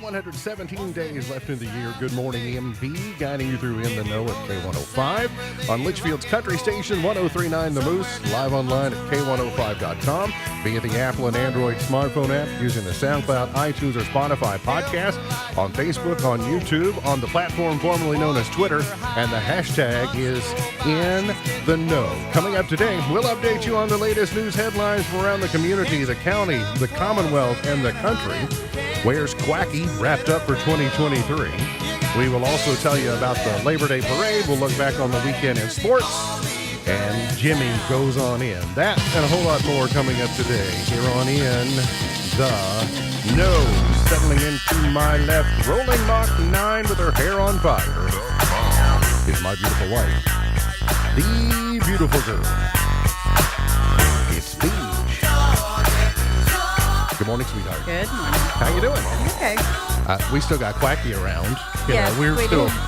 117 days left in the year. Good morning, EMB, guiding you through In the Know at K105 on Litchfield's Country Station 1039 The Moose, live online at K105.com via the Apple and Android smartphone app using the SoundCloud, iTunes, or Spotify podcast, on Facebook, on YouTube, on the platform formerly known as Twitter, and the hashtag is In the Know. Coming up today, we'll update you on the latest news headlines from around the community, the county, the Commonwealth, and the country. Where's Quacky wrapped up for 2023? We will also tell you about the Labor Day Parade. We'll look back on the weekend in sports. And Jimmy goes on in. That and a whole lot more coming up today here on In the Know. Settling into my left, rolling Mach 9 with her hair on fire, is my beautiful wife, the beautiful girl. It's Beach. Good morning, sweetheart. Good morning. How you doing? Okay. We still got Quacky around. Yes,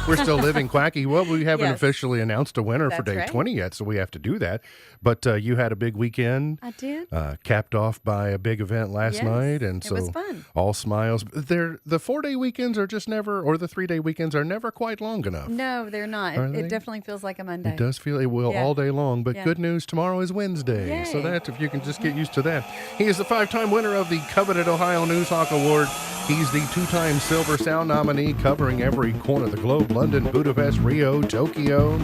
We're still living Quacky. Well, we haven't Yes. officially announced a winner for That's day right. 20 yet, so we have to do that. But you had a big weekend. I did. Capped off by a big event last Yes, night, and it so was fun. all smiles. The 4-day weekends are just never, or the 3-day weekends are never quite long enough. No, they're not. Are It they? definitely feels like a Monday. It does feel it will Yeah. all day long, but Yeah. good news, tomorrow is Wednesday. So Yay. that, if you can just get used to that. He is the 5-time winner of the coveted Ohio Newshawk Award. He's the 2-time Silver Sound nominee, covering every corner of the globe: London, Budapest, Rio, Tokyo,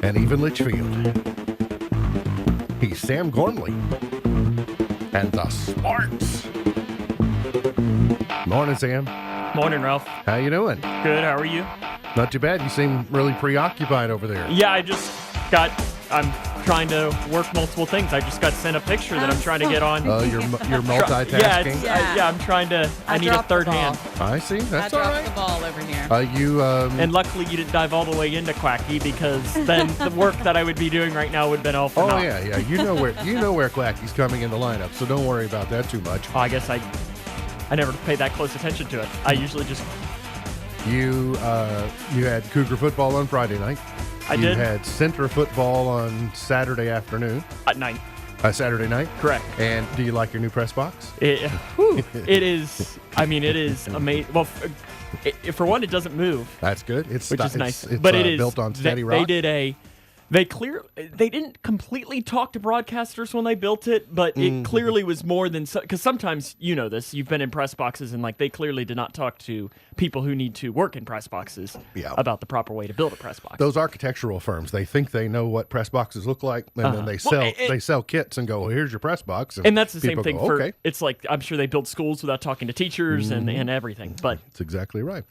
and even Litchfield. He's Sam Gormley and the Sparks. Morning, Sam. Morning, Ralph. How you doing? Good, how are you? Not too bad. You seem really preoccupied over there. Yeah, I'm trying to work multiple things. I just got sent a picture that I'm trying to get on. You're multitasking. Yeah, I'm trying to, I need a dropped the third ball. hand. I see. That's I all dropped right. the ball over here. And luckily you didn't dive all the way into Quacky, because then the work that I would be doing right now would have been all for Oh naught. yeah. You know where Quacky's coming in the lineup, so don't worry about that too much. Oh, I guess I never pay that close attention to it. I usually just, You had Cougar football on Friday night. You did had Center football on Saturday afternoon. at night. Saturday night. Correct. And do you like your new press box? It is amazing. Well, for one, it doesn't move. That's good. It's Which is nice. It's, But it is built on steady they rock. They didn't completely talk to broadcasters when they built it, but it clearly was more than, because sometimes, you know this, you've been in press boxes, and like they clearly did not talk to people who need to work in press boxes about the proper way to build a press box. Those architectural firms, they think they know what press boxes look like, and then they sell they sell kits and go, well, here's your press box. And that's the same people thing go, for, okay. it's like, I'm sure they build schools without talking to teachers and everything, but That's exactly right.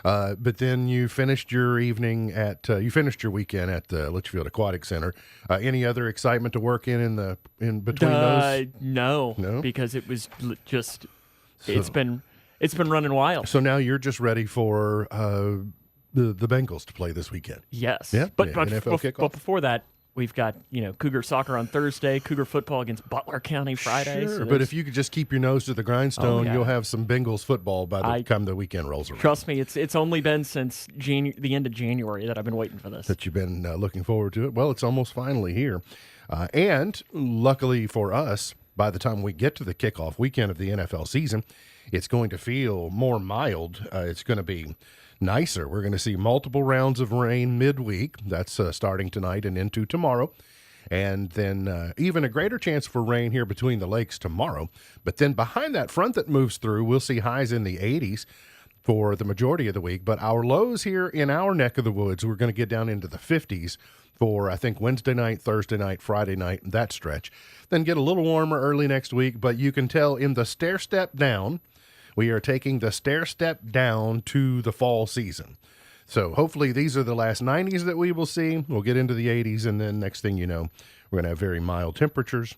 But then you finished your evening you finished your weekend at the Litchfield Aquatic Center. Any other excitement to work in between those? No, because it was just, it's been running wild. So now you're just ready for the Bengals to play this weekend. Yes. Yeah, But NFL kickoff. but before that, we've got, Cougar soccer on Thursday, Cougar football against Butler County Friday. Sure, so but there's- if you could just keep your nose to the grindstone, Oh, yeah. you'll have some Bengals football by the time the weekend rolls around. trust me, it's only been since the end of January that I've been waiting for this. That you've been looking forward to it. Well, it's almost finally here. And luckily for us, by the time we get to the kickoff weekend of the NFL season, it's going to feel more mild. It's going to be nicer. We're going to see multiple rounds of rain midweek. That's starting tonight and into tomorrow. And then even a greater chance for rain here between the lakes tomorrow. But then behind that front that moves through, we'll see highs in the 80s for the majority of the week. But our lows here in our neck of the woods, we're going to get down into the 50s for, I think, Wednesday night, Thursday night, Friday night, that stretch. Then get a little warmer early next week. But you can tell in the stair step down, we are taking the stair step down to the fall season. So hopefully these are the last 90s that we will see. We'll get into the 80s, and then next thing you know, we're going to have very mild temperatures.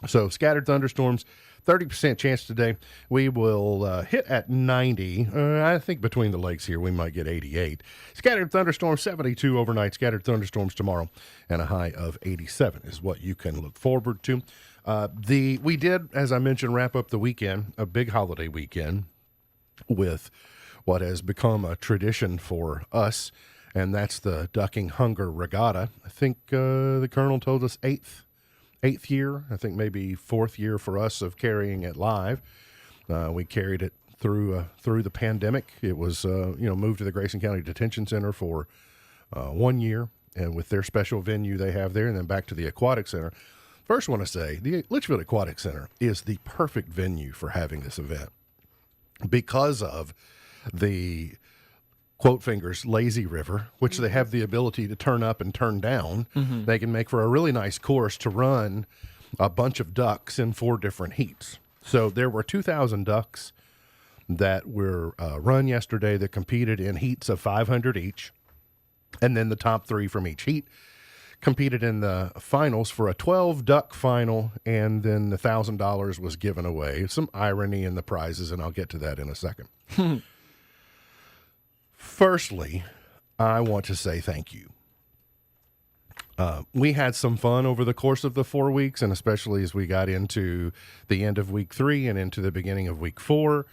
So scattered thunderstorms, 30% chance today. We will hit at 90. I think between the lakes here, we might get 88. Scattered thunderstorms, 72 overnight. Scattered thunderstorms tomorrow, and a high of 87 is what you can look forward to. We did, as I mentioned, wrap up the weekend, a big holiday weekend, with what has become a tradition for us, and that's the Ducking Hunger Regatta. I think the Colonel told us eighth year, I think maybe fourth year for us of carrying it live. We carried it through the pandemic. It was moved to the Grayson County Detention Center for 1 year, and with their special venue they have there, and then back to the Aquatic Center. First, I want to say the Litchfield Aquatic Center is the perfect venue for having this event because of the quote fingers lazy river, which they have the ability to turn up and turn down. They can make for a really nice course to run a bunch of ducks in 4 different heats. So there were 2,000 ducks that were run yesterday that competed in heats of 500 each. And then the top 3 from each heat competed in the finals for a 12 duck final. And then the $1,000 was given away. Some irony in the prizes, and I'll get to that in a second. Firstly, I want to say thank you. We had some fun over the course of the 4 weeks, and especially as we got into the end of week 3 and into the beginning of week 4,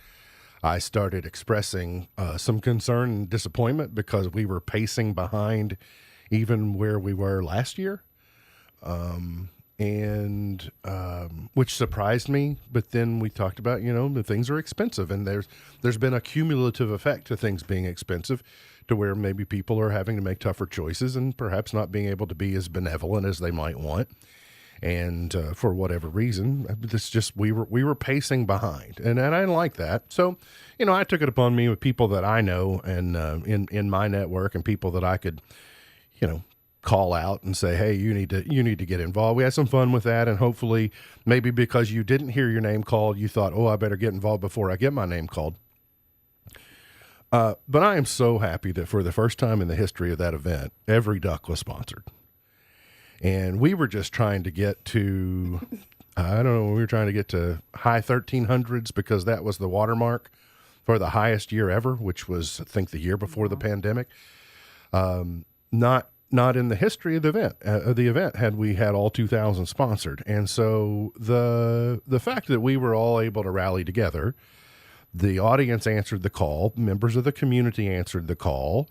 I started expressing some concern and disappointment because we were pacing behind even where we were last year, which surprised me. But then we talked about, the things are expensive, and there's been a cumulative effect to things being expensive, to where maybe people are having to make tougher choices and perhaps not being able to be as benevolent as they might want. And for whatever reason, this just we were pacing behind, and I didn't like that. So, I took it upon me with people that I know and in my network, and people that I could, call out and say, hey, you need to get involved. We had some fun with that, and hopefully, maybe because you didn't hear your name called, you thought, oh, I better get involved before I get my name called. But I am so happy that for the first time in the history of that event, every duck was sponsored. And we were just trying to get to, we were trying to get to high 1,300s because that was the watermark for the highest year ever, which was, I think, the year before the pandemic. Not in the history of the event had we had all 2,000 sponsored. And so the fact that we were all able to rally together, the audience answered the call, members of the community answered the call,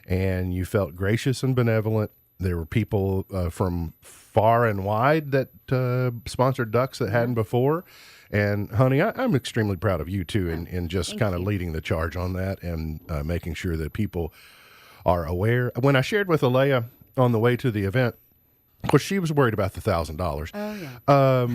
and you felt gracious and benevolent. There were people from far and wide that sponsored ducks that hadn't before. And, honey, I'm extremely proud of you, too, in just kind of leading the charge on that and making sure that people are aware. When I shared with Alea on the way to the event, of course, she was worried about the $1,000. Oh,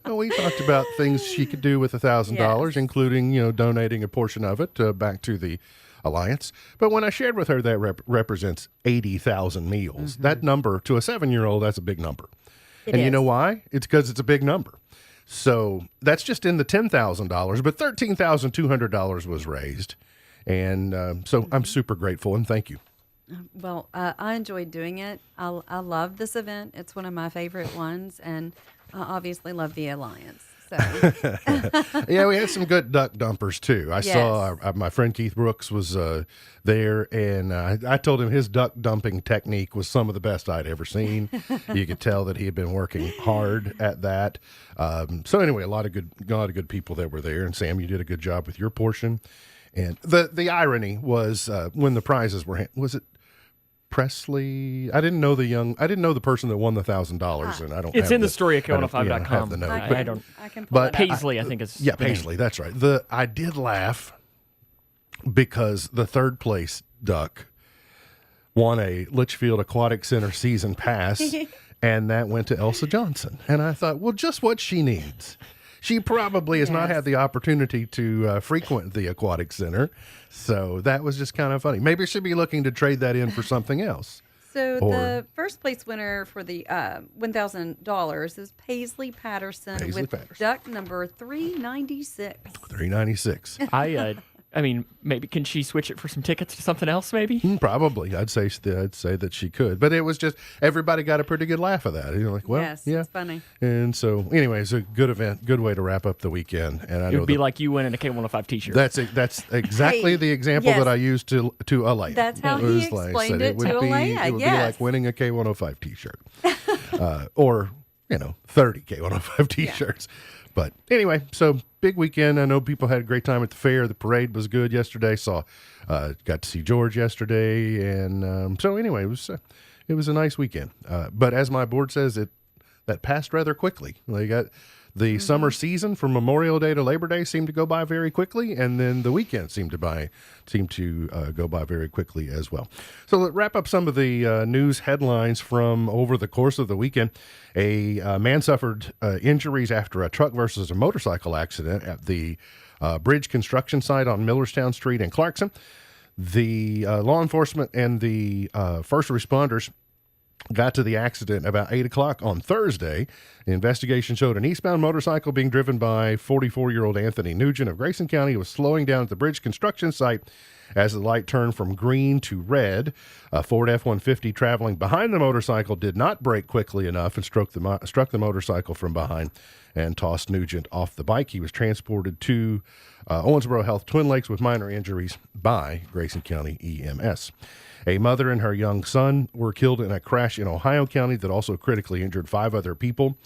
yeah. We talked about things she could do with $1,000, Yes. including, donating a portion of it back to the Alliance. But when I shared with her that represents 80,000 meals, that number to a 7-year-old, that's a big number. And you know why? It's because it's a big number. So that's just in the $10,000, but $13,200 was raised. And so I'm super grateful, and thank you. Well, I enjoyed doing it. I love this event. It's one of my favorite ones, and I obviously love the Alliance. So Yeah, we had some good duck dumpers too. I saw my friend Keith Brooks was there, and I told him his duck dumping technique was some of the best I'd ever seen. You could tell that he had been working hard at that. So anyway, a lot of good people that were there, and Sam, you did a good job with your portion. And the irony was when the prizes were was it Presley? I didn't know the person that won the $1,000, and I don't. It's have in the story at I don't K105.com. have the note, I don't. I can pull but it up. Paisley, I think is. Yeah, the name. Paisley, that's right. I did laugh because the third place duck won a Litchfield Aquatic Center season pass, and that went to Elsa Johnson. And I thought, well, just what she needs. She probably has not Yes. had the opportunity to frequent the Aquatic Center, so that was just kind of funny. Maybe she'd be looking to trade that in for something else. So Or- the first place winner for the $1,000 is Paisley Patterson Paisley with Patterson. duck number 396. $396. I mean, maybe can she switch it for some tickets to something else? Maybe. Probably, I'd say that she could, but it was just everybody got a pretty good laugh of that. You're like, well, Yes, yeah, it's funny. And so, anyway, it's a good event, good way to wrap up the weekend. And I It know would be like you winning a K105 T-shirt. that's exactly Hey, the example yes. that I used to Alea. That's how It he was like I explained said, it to would be, Alea, It would be yes. like winning a K105 T-shirt, or 30 K105 T-shirts. But anyway, so big weekend. I know people had a great time at the fair. The parade was good yesterday. Got to see George yesterday, and so anyway, it was a nice weekend. But as my board says, that passed rather quickly. They got The summer season from Memorial Day to Labor Day seemed to go by very quickly, and then the weekend seemed to go by very quickly as well. So let's wrap up some of the news headlines from over the course of the weekend. A man suffered injuries after a truck versus a motorcycle accident at the bridge construction site on Millerstown Street in Clarkson. The law enforcement and the first responders got to the accident about 8 o'clock on Thursday. The investigation showed an eastbound motorcycle being driven by 44-year-old Anthony Nugent of Grayson County. He was slowing down at the bridge construction site as the light turned from green to red. A Ford F-150 traveling behind the motorcycle did not brake quickly enough and struck the motorcycle from behind and tossed Nugent off the bike. He was transported to Owensboro Health Twin Lakes with minor injuries by Grayson County EMS. A mother and her young son were killed in a crash in Ohio County that also critically injured 5 other people.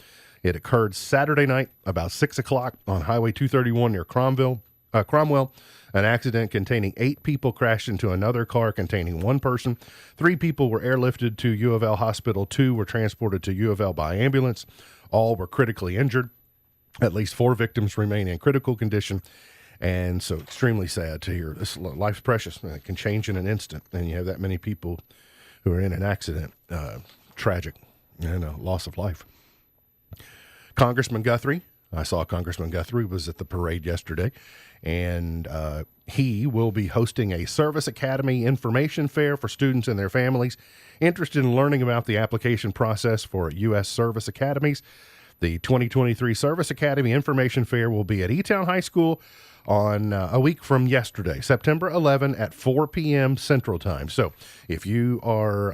It occurred Saturday night about 6 o'clock on Highway 231 near Cromwell. An accident containing 8 people crashed into another car containing 1 person. 3 people were airlifted to U of L Hospital. 2 were transported to U of L by ambulance. All were critically injured. At least 4 victims remain in critical condition. And so extremely sad to hear this. Life's precious, and it can change in an instant. And you have that many people who are in an accident. Tragic, and a loss of life. Congressman Guthrie, I saw Congressman Guthrie was at the parade yesterday, and he will be hosting a Service Academy information fair for students and their families interested in learning about the application process for U.S. service academies. The 2023 Service Academy Information Fair will be at E-Town High School on a week from yesterday, September 11 at 4 p.m. Central Time. So if you or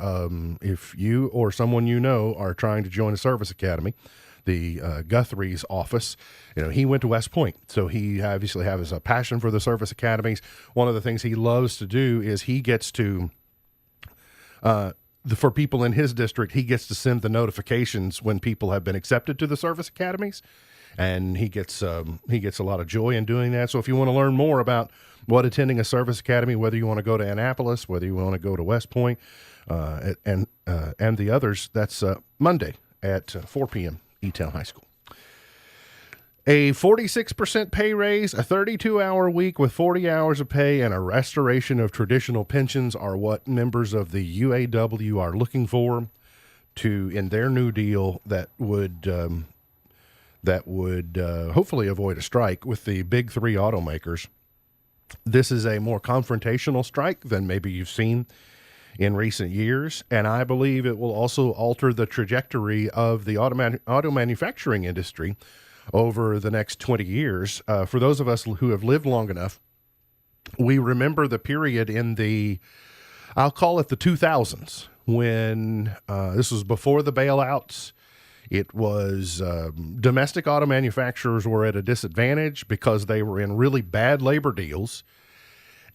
someone you know are trying to join a service academy, the Guthrie's office, he went to West Point, so he obviously has a passion for the service academies. One of the things he loves to do is he gets to for people in his district, he gets to send the notifications when people have been accepted to the service academies, and he gets a lot of joy in doing that. So if you want to learn more about what attending a service academy, whether you want to go to Annapolis, whether you want to go to West Point, and the others, that's Monday at 4 p.m. E-Town High School. A 46% pay raise, a 32-hour week with 40 hours of pay, and a restoration of traditional pensions are what members of the UAW are looking for in their new deal that would hopefully avoid a strike with the big 3 automakers. This is a more confrontational strike than maybe you've seen in recent years, and I believe it will also alter the trajectory of the auto manufacturing industry over the next 20 years. For those of us who have lived long enough, we remember the period in I'll call it the 2000s, when this was before the bailouts. It was domestic auto manufacturers were at a disadvantage because they were in really bad labor deals,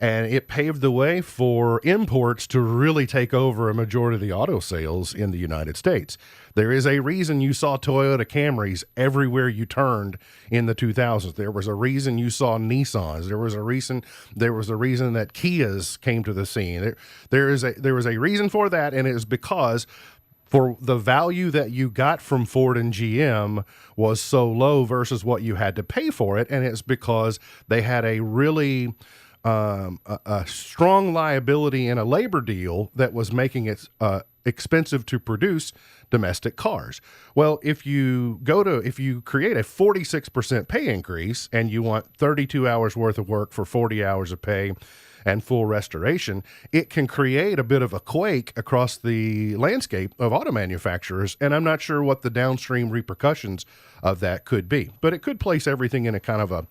and it paved the way for imports to really take over a majority of the auto sales in the United States. There is a reason you saw Toyota Camrys everywhere you turned in the 2000s. There was a reason you saw Nissans. There was a reason that Kias came to the scene. There was a reason for that, and it is because for the value that you got from Ford and GM was so low versus what you had to pay for it, and it's because they had a really a strong liability in a labor deal that was making it expensive to produce domestic cars. Well, if you create a 46% pay increase and you want 32 hours worth of work for 40 hours of pay and full restoration, it can create a bit of a quake across the landscape of auto manufacturers, and I'm not sure what the downstream repercussions of that could be. But it could place everything in a kind of a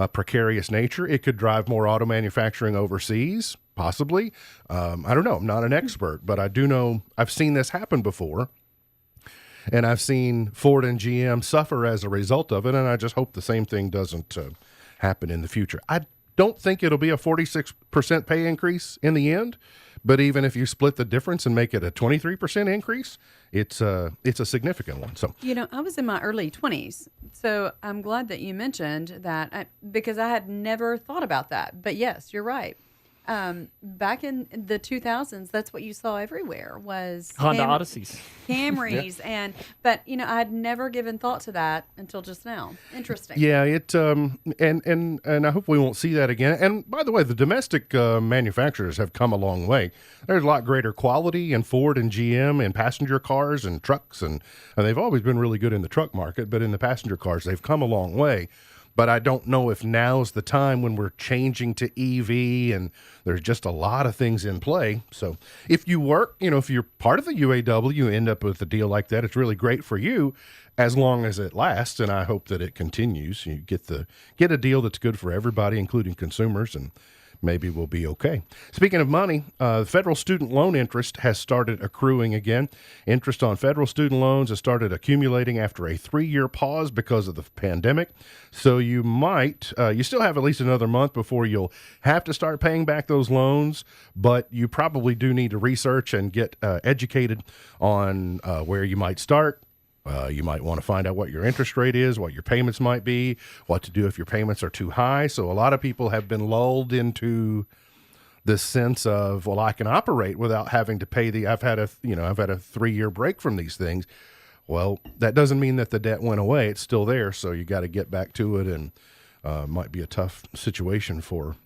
precarious nature. It could drive more auto manufacturing overseas, possibly. I don't know. I'm not an expert, but I do know I've seen this happen before, and I've seen Ford and GM suffer as a result of it, and I just hope the same thing doesn't happen in the future. I don't think it'll be a 46% pay increase in the end, but even if you split the difference and make it a 23% increase, it's a significant one. So I was in my early 20s, so I'm glad that you mentioned that because I had never thought about that. But yes, you're right. back in the 2000s, that's what you saw everywhere was Honda Odysseys. Camrys, but I had never given thought to that until just now. Interesting. Yeah, and I hope we won't see that again. And by the way, the domestic manufacturers have come a long way. There's a lot greater quality in Ford and GM in passenger cars and trucks, and they've always been really good in the truck market, but in the passenger cars, they've come a long way. But I don't know if now's the time when we're changing to EV, and there's just a lot of things in play. So if you work, if you're part of the UAW, you end up with a deal like that. It's really great for you as long as it lasts, and I hope that it continues. You get a deal that's good for everybody, including consumers, and maybe we'll be okay. Speaking of money, federal student loan interest has started accruing again. Interest on federal student loans has started accumulating after a 3-year pause because of the pandemic. So you still have at least another month before you'll have to start paying back those loans, but you probably do need to research and get educated on where you might start. You might want to find out what your interest rate is, what your payments might be, what to do if your payments are too high. So a lot of people have been lulled into this sense of, well, I can operate without having to pay I've had a 3-year break from these things. Well, that doesn't mean that the debt went away. It's still there. So you got to get back to it, and might be a tough situation for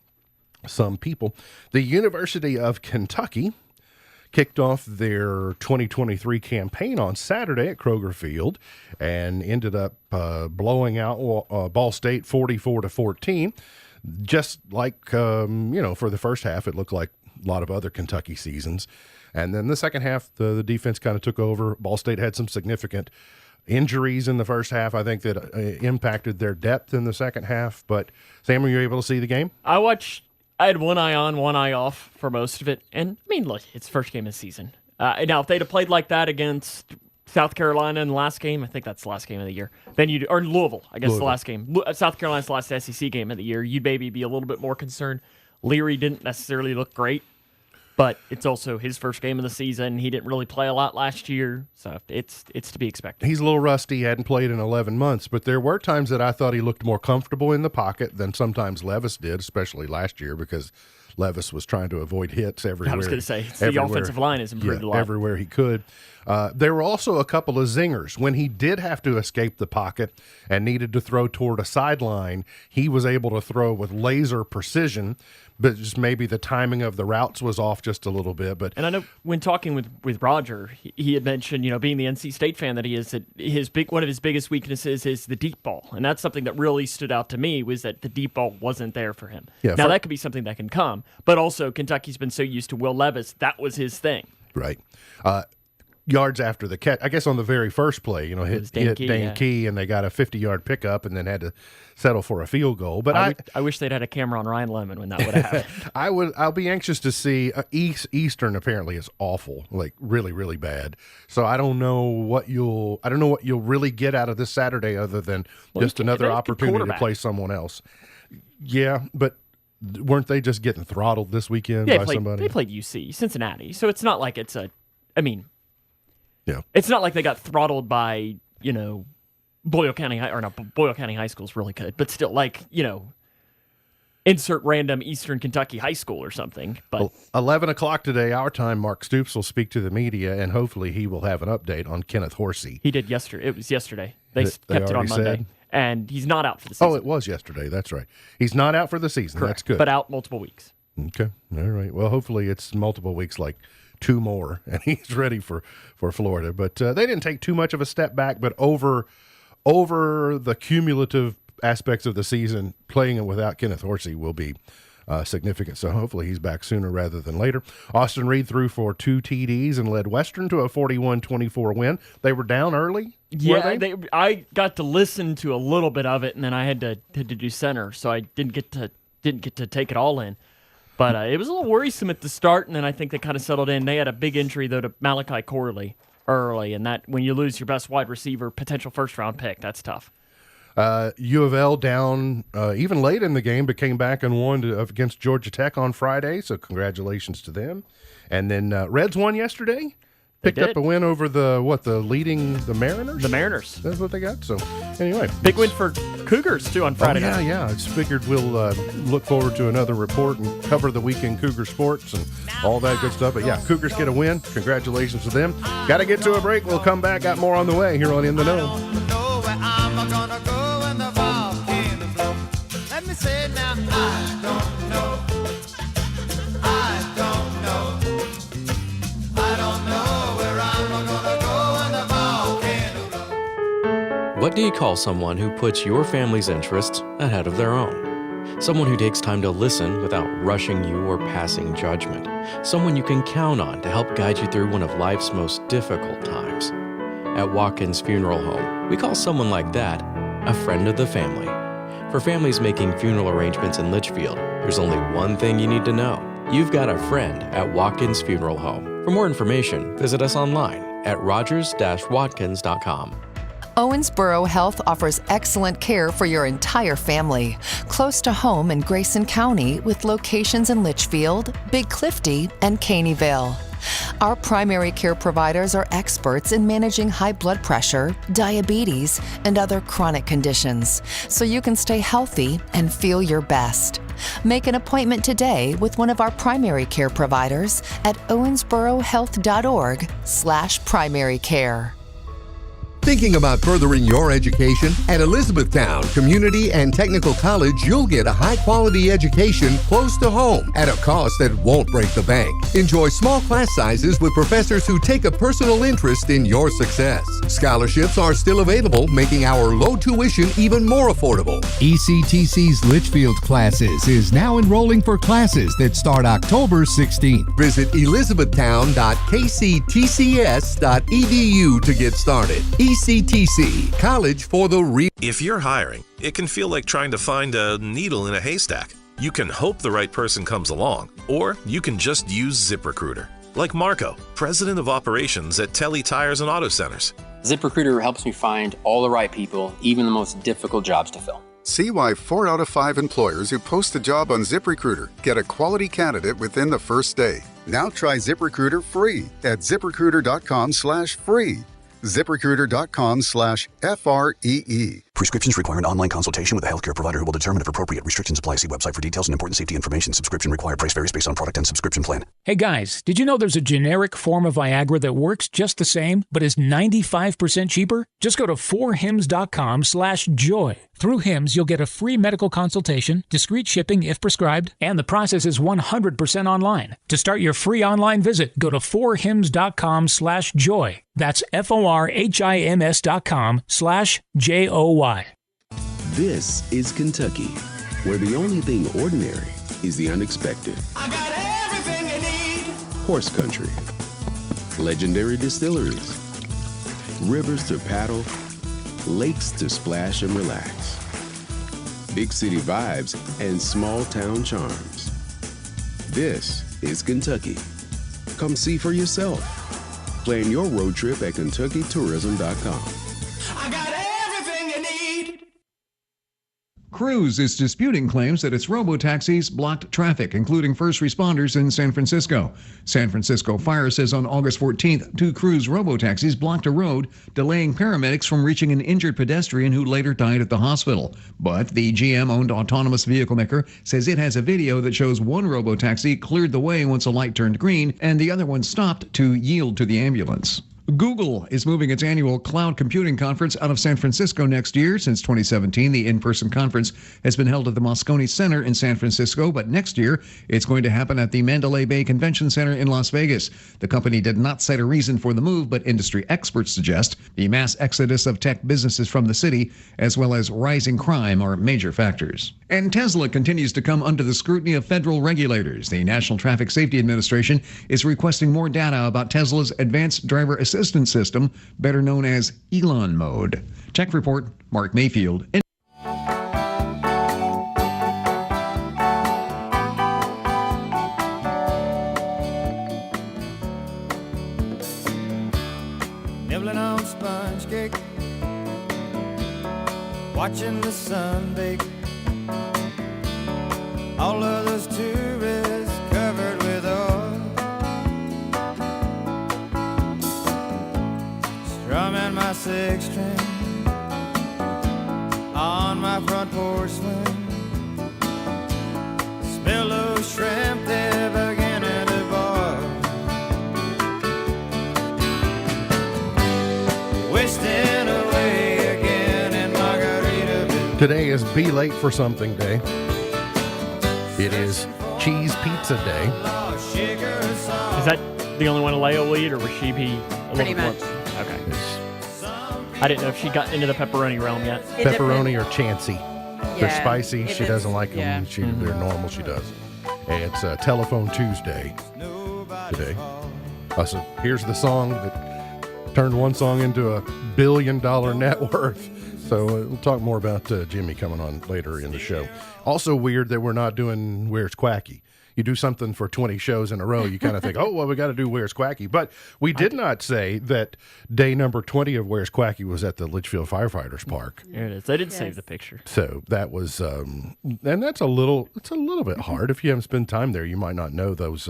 some people. The University of Kentucky kicked off their 2023 campaign on Saturday at Kroger Field and ended up blowing out Ball State 44-14. Just like, for the first half, it looked like a lot of other Kentucky seasons. And then the second half, the defense kind of took over. Ball State had some significant injuries in the first half, I think, that impacted their depth in the second half. But, Sam, were you able to see the game? I had one eye on, one eye off for most of it. And, look, it's the first game of the season. Now, if they'd have played like that against South Carolina in the last game, I think that's the last game of the year, then or Louisville, I guess the last game. South Carolina's the last SEC game of the year. You'd maybe be a little bit more concerned. Leary didn't necessarily look great, but it's also his first game of the season. He didn't really play a lot last year, so it's to be expected. He's a little rusty. He hadn't played in 11 months, but there were times that I thought he looked more comfortable in the pocket than sometimes Levis did, especially last year, because Levis was trying to avoid hits everywhere. I was going to say, the offensive line has improved a lot. Everywhere he could. There were also a couple of zingers. When he did have to escape the pocket and needed to throw toward a sideline, he was able to throw with laser precision, but just maybe the timing of the routes was off just a little bit. And I know when talking with Roger, he had mentioned, being the NC State fan that he is, that one of his biggest weaknesses is the deep ball. And that's something that really stood out to me, was that the deep ball wasn't there for him. Yeah, now, that could be something that can come, but also Kentucky's been so used to Will Levis, that was his thing. Right. Yards after the catch, I guess on the very first play, hit Dane Key, and they got a 50-yard pickup and then had to settle for a field goal. But I wish they'd had a camera on Ryan Lemon when that would have happened. I'll be anxious to see. Eastern apparently is awful, like really, really bad. So I don't know what you'll really get out of this Saturday other than just another opportunity to play someone else. Yeah, but weren't they just getting throttled this weekend by somebody? They played UC, Cincinnati, so it's not like it's yeah, it's not like they got throttled by, Boyle County High School is really good, but still, insert random Eastern Kentucky high school or something. But 11 o'clock today, our time, Mark Stoops will speak to the media, and hopefully he will have an update on Kenneth Horsey. He did yesterday. It was yesterday. They kept it on Monday. And he's not out for the season. Oh, it was yesterday. That's right. He's not out for the season. Correct. That's good. But out multiple weeks. Okay. All right. Well, hopefully it's multiple weeks, like 2 more, and he's ready for Florida. But they didn't take too much of a step back, but over the cumulative aspects of the season, playing it without Kenneth Horsey will be significant. So hopefully he's back sooner rather than later. Austin Reed threw for 2 TDs and led Western to a 41-24 win. They were down early. Yeah, I got to listen to a little bit of it, and then I had to do center, so I didn't get to take it all in. But it was a little worrisome at the start, and then I think they kind of settled in. They had a big injury, though, to Malachi Corley early, and that when you lose your best wide receiver, potential first-round pick, that's tough. U of L down even late in the game, but came back and won against Georgia Tech on Friday, so congratulations to them. And then Reds won yesterday. Picked did. up a win over the Mariners? The Mariners. That's what they got. So, anyway. Big win for Cougars, too, on Friday night. Yeah. I just figured we'll look forward to another report and cover the weekend Cougar sports and all that good stuff. But, yeah, Cougars get a win. Congratulations to them. Got to get to a break. We'll come back. Got more on the way here on In the Know. Let me say now, I don't know. I don't know. I don't know where I'm gonna go when the volcano blows. What do you call someone who puts your family's interests ahead of their own? Someone who takes time to listen without rushing you or passing judgment. Someone you can count on to help guide you through one of life's most difficult times. At Watkins Funeral Home, we call someone like that a friend of the family. For families making funeral arrangements in Litchfield, there's only one thing you need to know. You've got a friend at Watkins Funeral Home. For more information, visit us online at rogers-watkins.com. Owensboro Health offers excellent care for your entire family. Close to home in Grayson County with locations in Litchfield, Big Clifty, and Caneyville. Our primary care providers are experts in managing high blood pressure, diabetes, and other chronic conditions, so you can stay healthy and feel your best. Make an appointment today with one of our primary care providers at owensborohealth.org/primary care. Thinking about furthering your education? At Elizabethtown Community and Technical College, you'll get a high-quality education close to home at a cost that won't break the bank. Enjoy small class sizes with professors who take a personal interest in your success. Scholarships are still available, making our low tuition even more affordable. ECTC's Litchfield Classes is now enrolling for classes that start October 16th. Visit elizabethtown.kctcs.edu to get started. ECTC, College for the Real. If you're hiring, it can feel like trying to find a needle in a haystack. You can hope the right person comes along, or you can just use ZipRecruiter. Like Marco, president of operations at Telly Tires and Auto Centers. ZipRecruiter helps me find all the right people, even the most difficult jobs to fill. See why 4 out of 5 employers who post a job on ZipRecruiter get a quality candidate within the first day. Now try ZipRecruiter free at ZipRecruiter.com/free. ZipRecruiter.com/FREE. Prescriptions require an online consultation with a healthcare provider who will determine if appropriate. Restrictions apply. See website for details and important safety information. Subscription required. Price varies based on product and subscription plan. Hey guys, did you know there's a generic form of Viagra that works just the same, but is 95% cheaper? Just go to 4hims.com/joy. Through Hims, you'll get a free medical consultation, discreet shipping if prescribed, and the process is 100% online. To start your free online visit, go to 4hims.com/joy. That's FORHIMS.com/JOY. This is Kentucky, where the only thing ordinary is the unexpected. I got everything you need. Horse country, legendary distilleries, rivers to paddle, lakes to splash and relax, big city vibes and small town charms. This is Kentucky. Come see for yourself. Plan your road trip at KentuckyTourism.com. I got everything you need. Cruise is disputing claims that its robo-taxis blocked traffic, including first responders in San Francisco. San Francisco Fire says on August 14th, 2 Cruise robo-taxis blocked a road, delaying paramedics from reaching an injured pedestrian who later died at the hospital. But the GM-owned autonomous vehicle maker says it has a video that shows one robo-taxi cleared the way once a light turned green, and the other one stopped to yield to the ambulance. Google is moving its annual cloud computing conference out of San Francisco next year. Since 2017, the in-person conference has been held at the Moscone Center in San Francisco, but next year it's going to happen at the Mandalay Bay Convention Center in Las Vegas. The company did not cite a reason for the move, but industry experts suggest the mass exodus of tech businesses from the city, as well as rising crime, are major factors. And Tesla continues to come under the scrutiny of federal regulators. The National Traffic Safety Administration is requesting more data about Tesla's advanced driver assistance system, better known as Elon Mode. Tech Report, Mark Mayfield. Nibbling on sponge cake, watching the sun bake. All of those tourists covered with oil. and my six string on my front porch swing. Smell those shrimp, they're beginning to boil. Wasting away again in Margaritaville. Today is Be Late for Something Day. It is Cheese Pizza Day. Is that the only one Alea will eat, or will she be a Pretty little much. more? Okay. I didn't know if she got into the pepperoni realm yet. Pepperoni or chancy. They're Yeah, spicy. if She it's- doesn't like them. yeah. They're normal. She does. And it's Telephone Tuesday today. So here's the song that turned one song into a $1 billion net worth. So we'll talk more about Jimmy coming on later in the show. Also weird that we're not doing Where's Quacky. You do something for 20 shows in a row, you kind of think, oh, well, we got to do Where's Quacky. But we did not say that day number 20 of Where's Quacky was at the Litchfield Firefighters Park. There it is. They did save the picture. So that was, and that's it's a little bit hard. If you haven't spent time there, you might not know those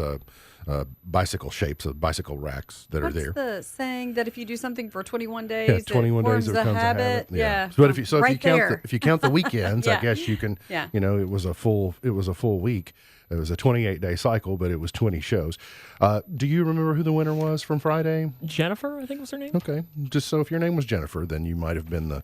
bicycle shapes of bicycle racks that are there. What's the saying that if you do something for 21 days, Yeah, 21 it days forms it becomes a habit. Yeah. But if you Right there. if you count the weekends, I Yeah. guess you can. Yeah. You know, it was a full week. It was a 28-day cycle, but it was 20 shows. Do you remember who the winner was from Friday? Jennifer, I think was her name. Okay, just so if your name was Jennifer, then you might have been the.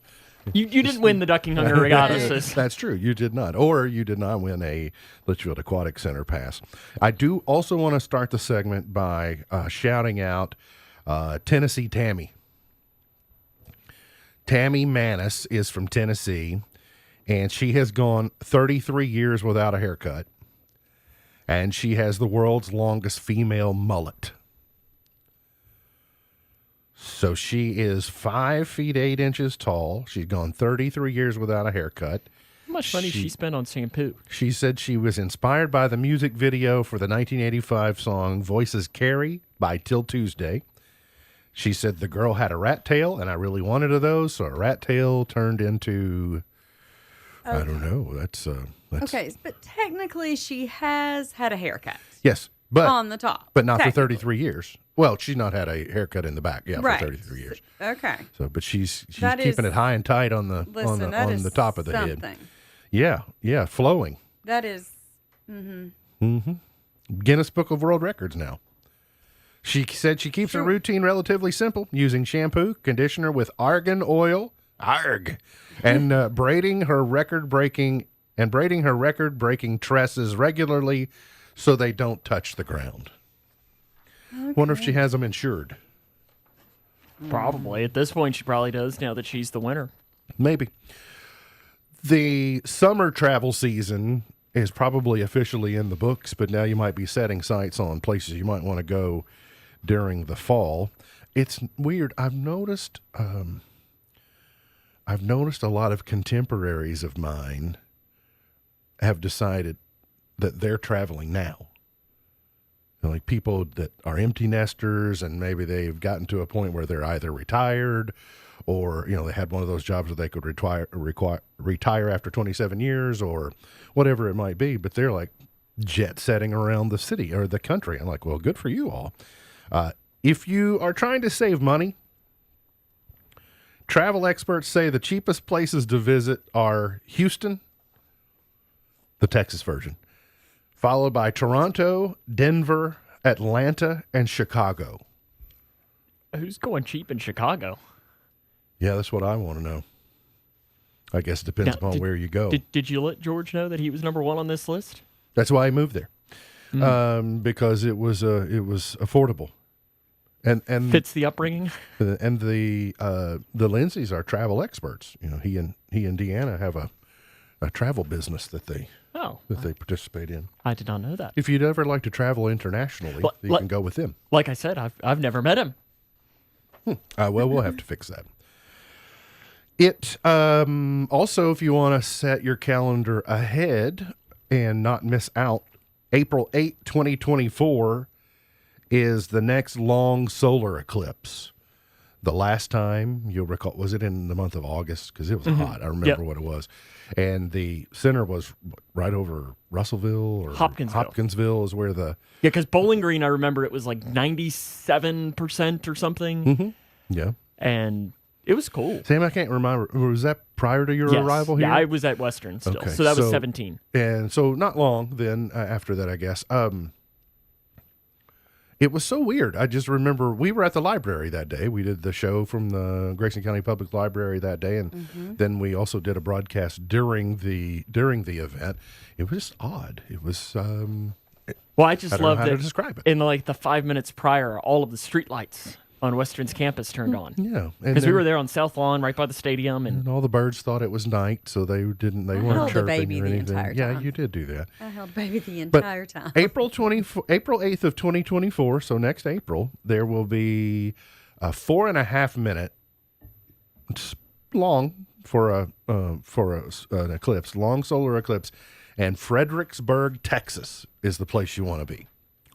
You didn't win the Ducking Hunger Regatta, sis. That's true. You did not. Or you did not win a Litchfield Aquatic Center pass. I do also want to start the segment by shouting out Tennessee Tammy. Tammy Manis is from Tennessee, and she has gone 33 years without a haircut. And she has the world's longest female mullet. So she is 5 feet 8 inches tall. She's gone 33 years without a haircut. How much money she spent on shampoo? She said she was inspired by the music video for the 1985 song Voices Carry by Till Tuesday. She said the girl had a rat tail, and I really wanted of those, so a rat tail turned into, I don't know, that's Okay, but technically she has had a haircut. yes, but on the top, but not for technically. 33 years. Well, she's not had a haircut in the back, Right. for 33 years. Okay. So, but she's That keeping is- it high and tight on the Listen, that on is the top of the head. something. Yeah, flowing. That is. Guinness Book of World Records now. She said she keeps her routine relatively simple, using shampoo, conditioner with argan oil, and braiding her record-breaking tresses regularly so they don't touch the ground. Wonder if she has them insured. Probably. At this point, she probably does now that she's the winner. Maybe. The summer travel season is probably officially in the books, but now you might be setting sights on places you might want to go during the fall. It's weird. I've noticed a lot of contemporaries of mine have decided that they're traveling now. Like people that are empty nesters, and maybe they've gotten to a point where they're either retired or, they had one of those jobs where they could retire after 27 years or whatever it might be, but they're like jet setting around the city or the country. I'm like, well, good for you all. If you are trying to save money, travel experts say the cheapest places to visit are Houston, the Texas version, followed by Toronto, Denver, Atlanta, and Chicago. Who's going cheap in Chicago? Yeah, that's what I want to know. I guess it depends upon where you go. Did you let George know that he was number one on this list? That's why I moved there, because it was affordable, and Fits the upbringing. And the Lindsays are travel experts. He and Deanna have a travel business that they participate in. I did not know that. If you'd ever like to travel internationally, you can go with them. Like I said, I've never met him. Well, we'll have to fix that. It also, if you want to set your calendar ahead and not miss out, April 8, 2024 is the next long solar eclipse. The last time, you'll recall, was it in the month of August? Because it was hot. I remember what it was. And the center was right over Russellville or Hopkinsville is where the... Yeah, because Bowling Green, I remember it was like 97% or something. Yeah. and it was cool. Sam, I can't remember. Was that prior to your Yes. arrival here? Yeah, I was at Western still, Okay, so that was 17. And so not long then after that, I guess. It was so weird. I just remember we were at the library that day. We did the show from the Grayson County Public Library that day, and then we also did a broadcast during the event. It was just odd. It was. Well, I just don't know loved how that to describe it. in like the 5 minutes prior, all of the streetlights on Western's campus turned on. Yeah, Because we were there on South Lawn, right by the stadium, and all the birds thought it was night, so they didn't. They weren't held the chirping baby or the anything. entire Yeah, time. you did do that. I held baby the But entire time. April 8th of 2024. So next April, there will be a 4.5 minute. It's long for an eclipse, long solar eclipse, and Fredericksburg, Texas, is the place you want to be.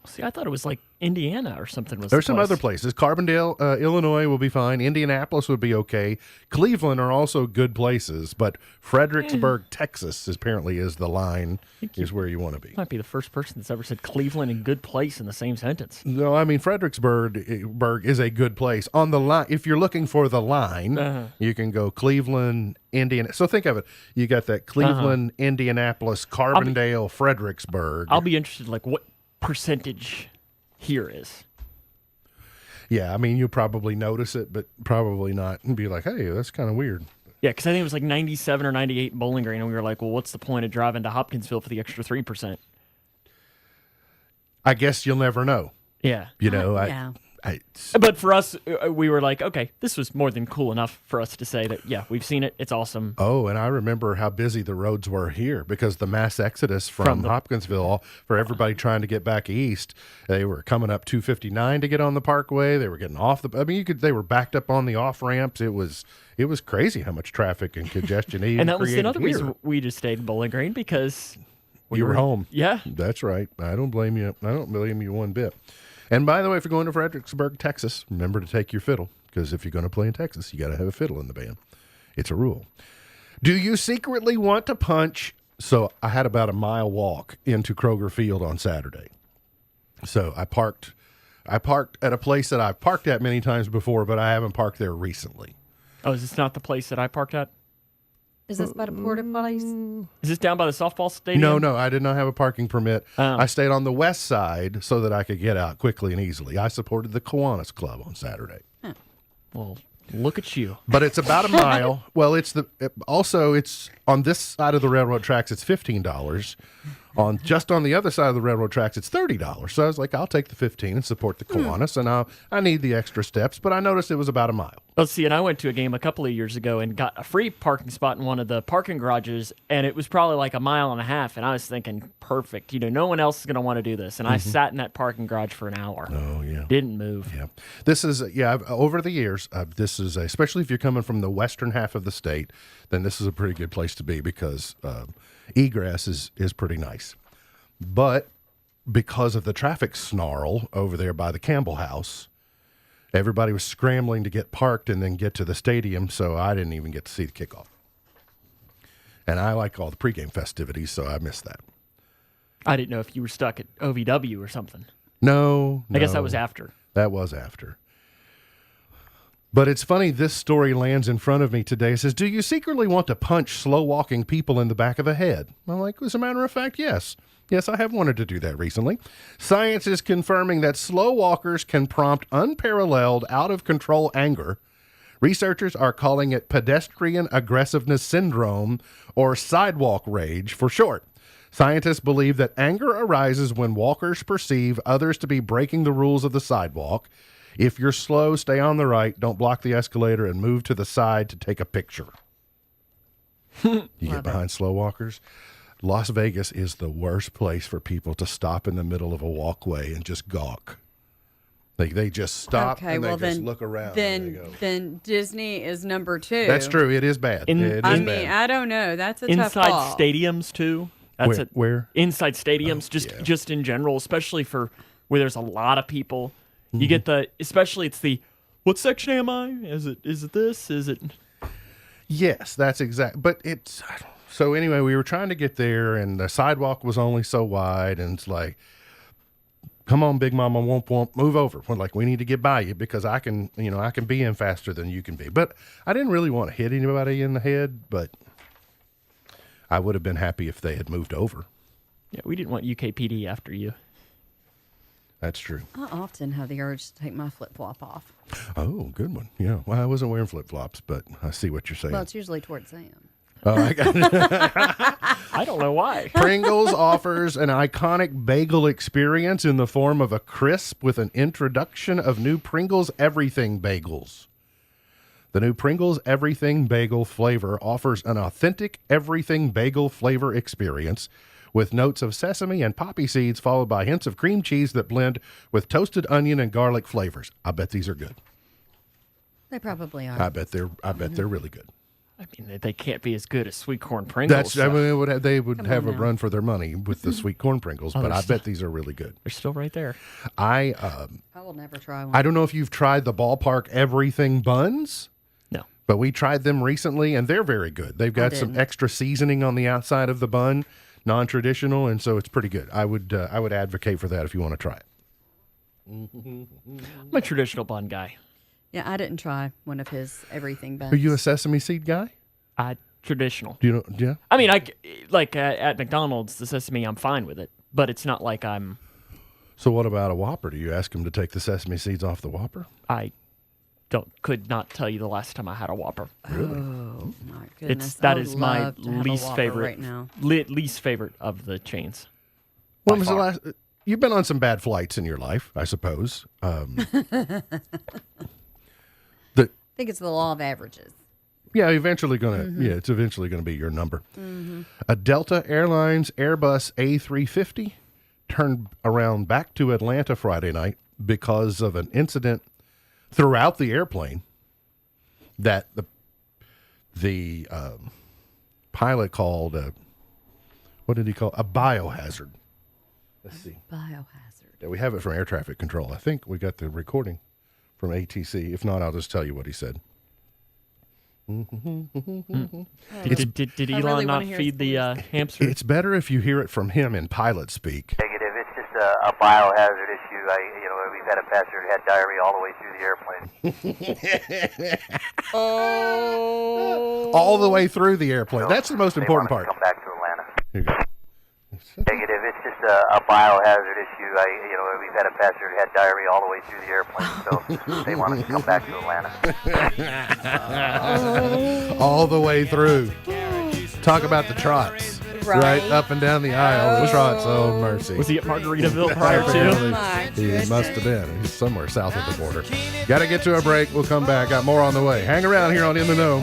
see, I thought it was like Indiana or something. Was There's the some place. other places. Carbondale, Illinois will be fine. Indianapolis would be okay. Cleveland are also good places, but Fredericksburg, Texas, apparently is the line, is where you want to be. Might be the first person that's ever said Cleveland and good place in the same sentence. No, I mean Fredericksburg is a good place on the line. If you're looking for the line, you can go Cleveland, Indiana. So think of it: you got that Cleveland, Indianapolis, Carbondale, Fredericksburg. I'll be interested, like what percentage here is. Yeah, I mean you'll probably notice it, but probably not, and be like, "Hey, that's kind of weird." Yeah, because I think it was like 97 or 98 in Bowling Green, and we were like, well, what's the point of driving to Hopkinsville for the extra 3%? I guess you'll never know. Yeah. You know, yeah. But for us, we were like, okay, this was more than cool enough for us to say that, yeah, we've seen it. It's awesome. Oh, and I remember how busy the roads were here because the mass exodus from Hopkinsville for everybody trying to get back east. They were coming up 259 to get on the Parkway. They were getting off the. I mean, they were backed up on the off ramps. It was crazy how much traffic and congestion. And that was another here. reason we just stayed in Bowling Green because You were home. Yeah. That's right. I don't blame you. I don't blame you one bit. And by the way, if you're going to Fredericksburg, Texas, remember to take your fiddle, because if you're going to play in Texas, you got to have a fiddle in the band. It's a rule. Do you secretly want to punch? So I had about a mile walk into Kroger Field on Saturday. So I parked at a place that I've parked at many times before, but I haven't parked there recently. Oh, is this not the place that I parked at? Is this by the porta potties? Is this down by the softball stadium? No, I did not have a parking permit. I stayed on the west side so that I could get out quickly and easily. I supported the Kiwanis Club on Saturday. Well, look at you. But it's about a mile. Well, it's on this side of the railroad tracks. It's $15. Just on the other side of the railroad tracks, it's $30. So I was like, I'll take the 15 and support the Kiwanis, and I need the extra steps. But I noticed it was about a mile. Let's see, and I went to a game a couple of years ago and got a free parking spot in one of the parking garages, and it was probably like a mile and a half, and I was thinking, perfect. No one else is going to want to do this. And I sat in that parking garage for an hour. Oh, yeah. Didn't move. Yeah. This is, over the years, especially if you're coming from the western half of the state, then this is a pretty good place to be because egress is pretty nice. But because of the traffic snarl over there by the Campbell House, everybody was scrambling to get parked and then get to the stadium, so I didn't even get to see the kickoff. And I like all the pregame festivities, so I missed that. I didn't know if you were stuck at OVW or something. No. I guess that was after. That was after. But it's funny, this story lands in front of me today. It says, do you secretly want to punch slow-walking people in the back of the head? I'm like, as a matter of fact, yes. Yes, I have wanted to do that recently. Science is confirming that slow walkers can prompt unparalleled, out-of-control anger. Researchers are calling it pedestrian aggressiveness syndrome, or sidewalk rage for short. Scientists believe that anger arises when walkers perceive others to be breaking the rules of the sidewalk. If you're slow, stay on the right, don't block the escalator, and move to the side to take a picture. You get behind slow walkers? Las Vegas is the worst place for people to stop in the middle of a walkway and just gawk. They just stop and they just look around. Then Disney is number 2. That's true. It is bad. I don't know. That's a tough Inside call. stadiums too. Where? Inside stadiums, just in general, especially for where there's a lot of people. You get especially it's the, what section am I? Is it this? Is it? Yes, that's exact. But it's, so anyway, we were trying to get there and the sidewalk was only so wide and it's like, come on, Big Mama Womp Womp, move over. We're like, we need to get by you because I can be in faster than you can be. But I didn't really want to hit anybody in the head, but I would have been happy if they had moved over. Yeah, we didn't want UKPD after you. That's true. I often have the urge to take my flip-flop off. Oh, good one. Yeah. Well, I wasn't wearing flip-flops, but I see what you're saying. Well, it's usually towards Sam. Oh, I I don't know why. Pringles offers an iconic bagel experience in the form of a crisp with an introduction of new Pringles Everything Bagels. The new Pringles Everything Bagel flavor offers an authentic everything bagel flavor experience with notes of sesame and poppy seeds followed by hints of cream cheese that blend with toasted onion and garlic flavors. I bet these are good. They probably are. I bet they're really good. I mean, they can't be as good as sweet corn Pringles. They would have a run for their money with the sweet corn Pringles, but I bet these are really good. They're still right there. I will never try one. I don't know if you've tried the Ballpark Everything buns. No. But we tried them recently, and they're very good. They've got some extra seasoning on the outside of the bun, non-traditional, and so it's pretty good. I would advocate for that if you want to try it. I'm a traditional bun guy. Yeah, I didn't try one of his everything buns. Are you a sesame seed guy? Traditional. Do you know? Yeah. I mean, at McDonald's, the sesame, I'm fine with it, but it's not like I'm. So what about a Whopper? Do you ask them to take the sesame seeds off the Whopper? I could not tell you the last time I had a Whopper. Really? Oh my goodness! That is my least favorite right now. Least favorite of the chains. When was the last? You've been on some bad flights in your life, I suppose. I think it's the law of averages. Yeah, it's eventually going to be your number. Mm-hmm. A Delta Airlines Airbus A350 turned around back to Atlanta Friday night because of an incident throughout the airplane that the pilot called what did he call a biohazard? Let's see. Biohazard. Yeah, we have it from air traffic control. I think we got the recording from ATC. If not, I'll just tell you what he said. Did Elon not feed the hamster? It's better if you hear it from him in pilot speak. Negative. It's just a biohazard issue. We've had a passenger who had diarrhea all the way through the airplane. All the way through the airplane. That's the most important part. Come back to Atlanta. Here you go. Negative. It's just a biohazard issue. We've had a passenger who had diarrhea all the way through the airplane, so they want us to come back to Atlanta. All the way through. Talk about the trots. Right up and down the aisle. The trots. Oh, mercy. Was he at Margaritaville prior to? He must have been. He's somewhere south of the border. Got to get to a break. We'll come back. Got more on the way. Hang around here on In the Know.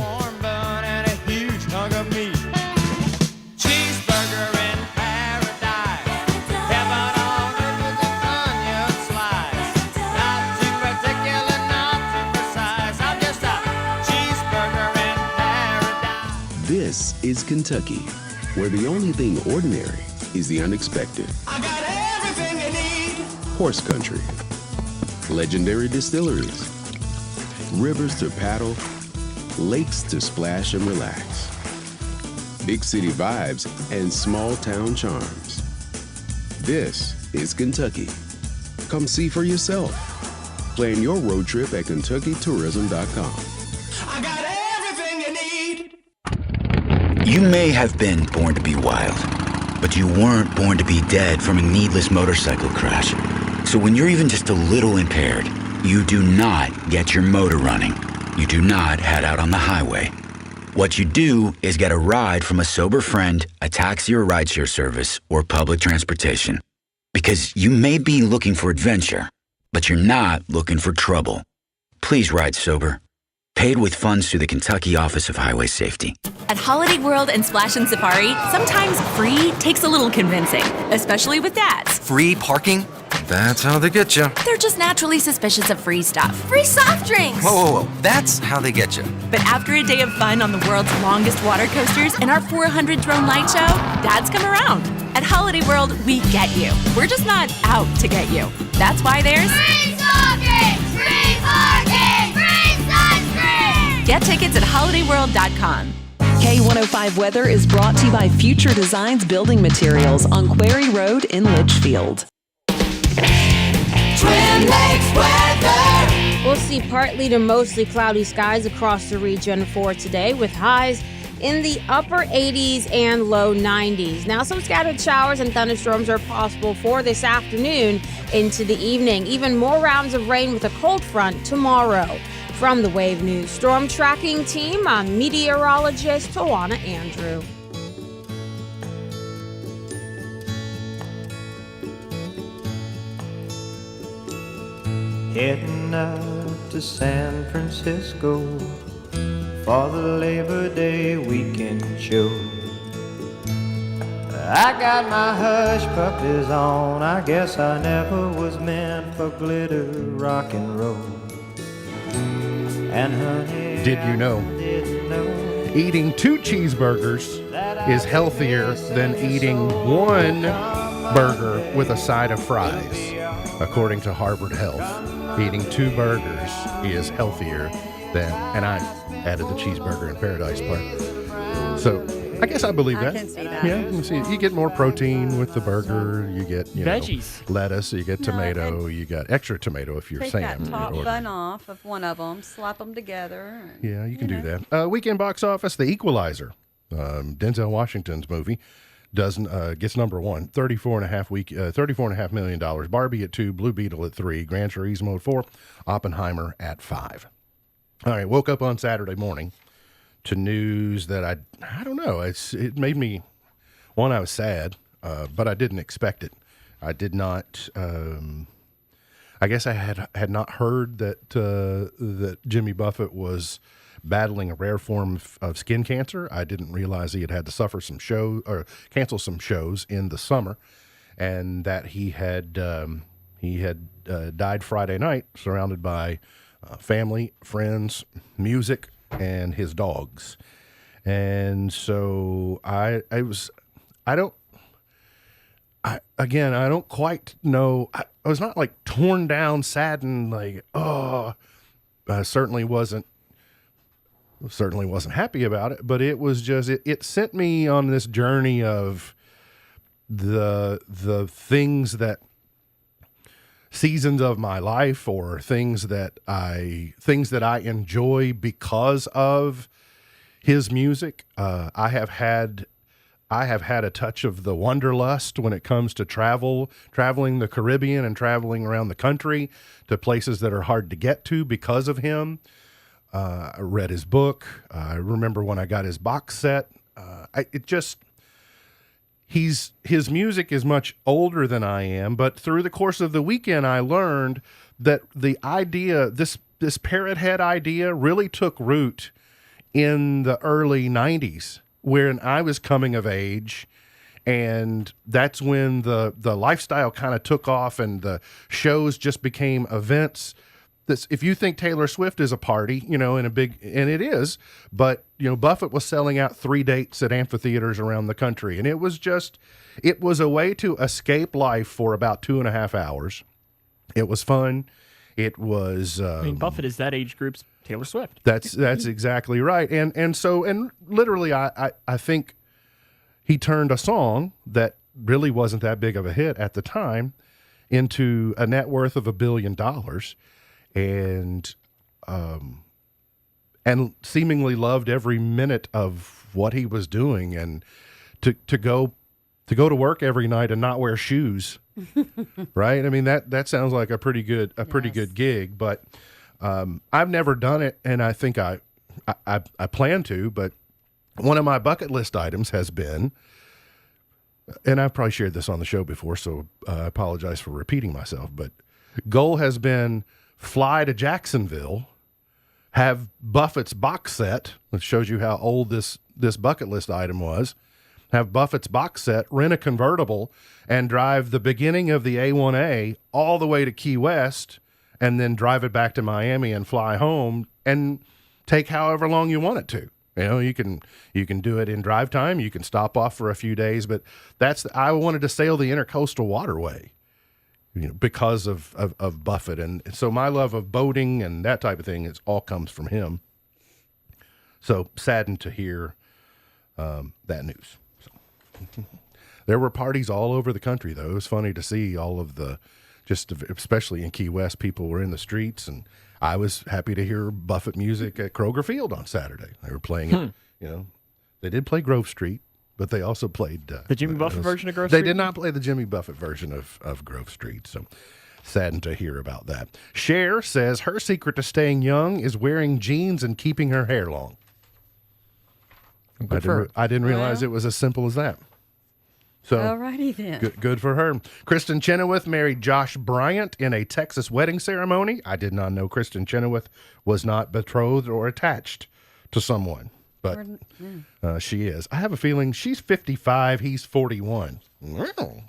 This is Kentucky, where the only thing ordinary is the unexpected. I got everything you need. Horse country, legendary distilleries, rivers to paddle, lakes to splash and relax, big city vibes and small town charms. This is Kentucky. Come see for yourself. Plan your road trip at KentuckyTourism.com. I got everything you need. You may have been born to be wild, but you weren't born to be dead from a needless motorcycle crash. So when you're even just a little impaired, you do not get your motor running. You do not head out on the highway. What you do is get a ride from a sober friend, a taxi or rideshare service, or public transportation. Because you may be looking for adventure, but you're not looking for trouble. Please ride sober. Paid with funds through the Kentucky Office of Highway Safety. At Holiday World and Splash and Safari, sometimes free takes a little convincing, especially with dads. Free parking? That's how they get you. They're just naturally suspicious of free stuff. Free soft drinks! Whoa. That's how they get you. But after a day of fun on the world's longest water coasters and our 400-drone light show, dads come around. At Holiday World, we get you. We're just not out to get you. That's why there's... Free soft drinks! Free parking! Free sunscreen! Get tickets at holidayworld.com. K105 Weather is brought to you by Future Designs Building Materials on Quarry Road in Litchfield. Grand Lakes weather. We'll see partly to mostly cloudy skies across the region for today, with highs in the upper 80s and low 90s. Now, some scattered showers and thunderstorms are possible for this afternoon into the evening. Even more rounds of rain with a cold front tomorrow. From the Wave News Storm Tracking Team, I'm meteorologist Tawana Andrew. Heading up to San Francisco for the Labor Day weekend show. I got my hush puppies on. I guess I never was meant for glitter rock and roll. And honey, Did you know? Eating 2 cheeseburgers is healthier than eating 1 burger with a side of fries, according to Harvard Health. Eating 2 burgers is healthier than, and I added the cheeseburger in Paradise part. So I guess I believe that. I can see that. Yeah, you can see it. You get more protein with the burger. You get Veggies. Lettuce. You get tomato. You got extra tomato if you're Take Sam. that top Or- bun off of one of them, slap them together. And, Yeah, you can do that. Weekend box office, The Equalizer, Denzel Washington's movie, gets number 1, $34.5 million. Barbie at 2, Blue Beetle at 3, Gran Turismo at 4, Oppenheimer at 5. All right, woke up on Saturday morning to news that I don't know. It made me, one, I was sad, but I didn't expect it. I did not. I guess I had not heard that Jimmy Buffett was battling a rare form of skin cancer. I didn't realize he had to suffer some cancel some shows in the summer, and that he had died Friday night, surrounded by family, friends, music, and his dogs. And so I don't quite know. I was not like torn down, saddened, like, oh, I certainly wasn't happy about it, but it was just, it sent me on this journey of the things that, seasons of my life, or things that I enjoy because of his music. I have had a touch of the wanderlust when it comes to traveling the Caribbean and traveling around the country to places that are hard to get to because of him. I read his book. I remember when I got his box set. His music is much older than I am, but through the course of the weekend, I learned that the idea, this Parrot Head idea, really took root in the early 90s, when I was coming of age. And that's when the lifestyle kind of took off, and the shows just became events. If you think Taylor Swift is a party, and it is, but Buffett was selling out 3 dates at amphitheaters around the country, and it was a way to escape life for about 2.5 hours. It was fun. It was. Buffett is that age group's Taylor Swift. That's exactly right, and literally, I think he turned a song that really wasn't that big of a hit at the time into a net worth of $1 billion. And seemingly loved every minute of what he was doing, and to go to work every night and not wear shoes, right? I mean, that sounds like a pretty good gig, but I've never done it, and I think I plan to. But one of my bucket list items has been, and I've probably shared this on the show before, so I apologize for repeating myself, but goal has been fly to Jacksonville, have Buffett's box set, which shows you how old this bucket list item was, have Buffett's box set, rent a convertible, and drive the beginning of the A1A all the way to Key West, and then drive it back to Miami and fly home, and take however long you want it to. You can do it in drive time. You can stop off for a few days, but I wanted to sail the Intercoastal Waterway, because of Buffett. And so my love of boating and that type of thing, it all comes from him. So saddened to hear that news. So. There were parties all over the country, though. It was funny to see all of the especially in Key West, people were in the streets, and I was happy to hear Buffett music at Kroger Field on Saturday. They were playing it, They did play Grove Street, but they also played the Jimmy Buffett version of Grove They Street? did not play the Jimmy Buffett version of Grove Street, so saddened to hear about that. Cher says her secret to staying young is wearing jeans and keeping her hair long. I didn't realize it was as simple as that. So, alrighty then. Good for her. Kristen Chenoweth married Josh Bryant in a Texas wedding ceremony. I did not know Kristen Chenoweth was not betrothed or attached to someone, but she is. I have a feeling she's 55, he's 41. Well,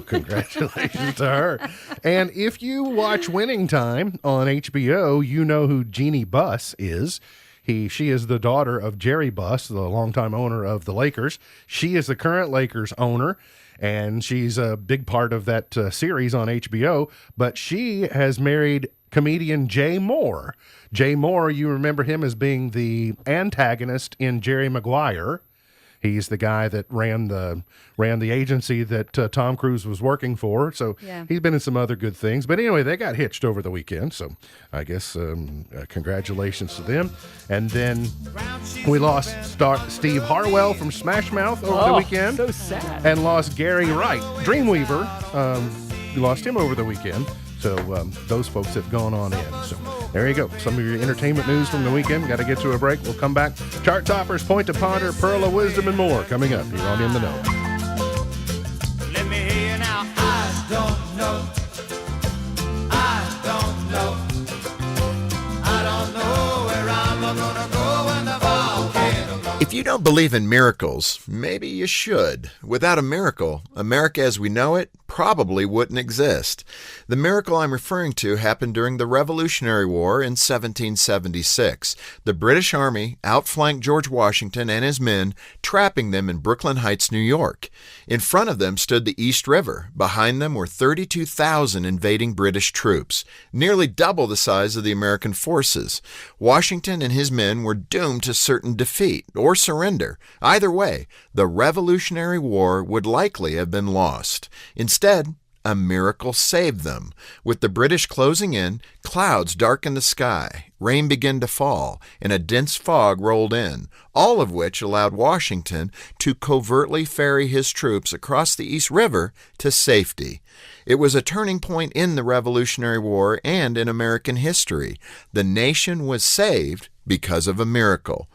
congratulations to her. And if you watch Winning Time on HBO, you know who Jeannie Buss is. She is the daughter of Jerry Buss, the longtime owner of the Lakers. She is the current Lakers owner, and she's a big part of that series on HBO. But she has married comedian Jay Moore. Jay Moore, you remember him as being the antagonist in Jerry Maguire. He's the guy that ran the agency that Tom Cruise was working for. So he's been in some other good things. But anyway, they got hitched over the weekend. So I guess congratulations to them. And then we lost Steve Harwell from Smash Mouth over the weekend. So sad. And lost Gary Wright. Dreamweaver, we lost him over the weekend. So those folks have gone on in. So there you go. Some of your entertainment news from the weekend. Got to get to a break. We'll come back. Chart toppers, point to ponder, pearl of wisdom, and more coming up here on In the Know. Let me hear you now. I don't know. I don't know. I don't know where I'm gonna go when the volcano blows. If you don't believe in miracles, maybe you should. Without a miracle, America as we know it probably wouldn't exist. The miracle I'm referring to happened during the Revolutionary War in 1776. The British Army outflanked George Washington and his men, trapping them in Brooklyn Heights, New York. In front of them stood the East River. Behind them were 32,000 invading British troops, nearly double the size of the American forces. Washington and his men were doomed to certain defeat or surrender. Either way, the Revolutionary War would likely have been lost. Instead, a miracle saved them. With the British closing in, clouds darkened the sky, rain began to fall, and a dense fog rolled in, all of which allowed Washington to covertly ferry his troops across the East River to safety. It was a turning point in the Revolutionary War and in American history. The nation was saved because of a miracle.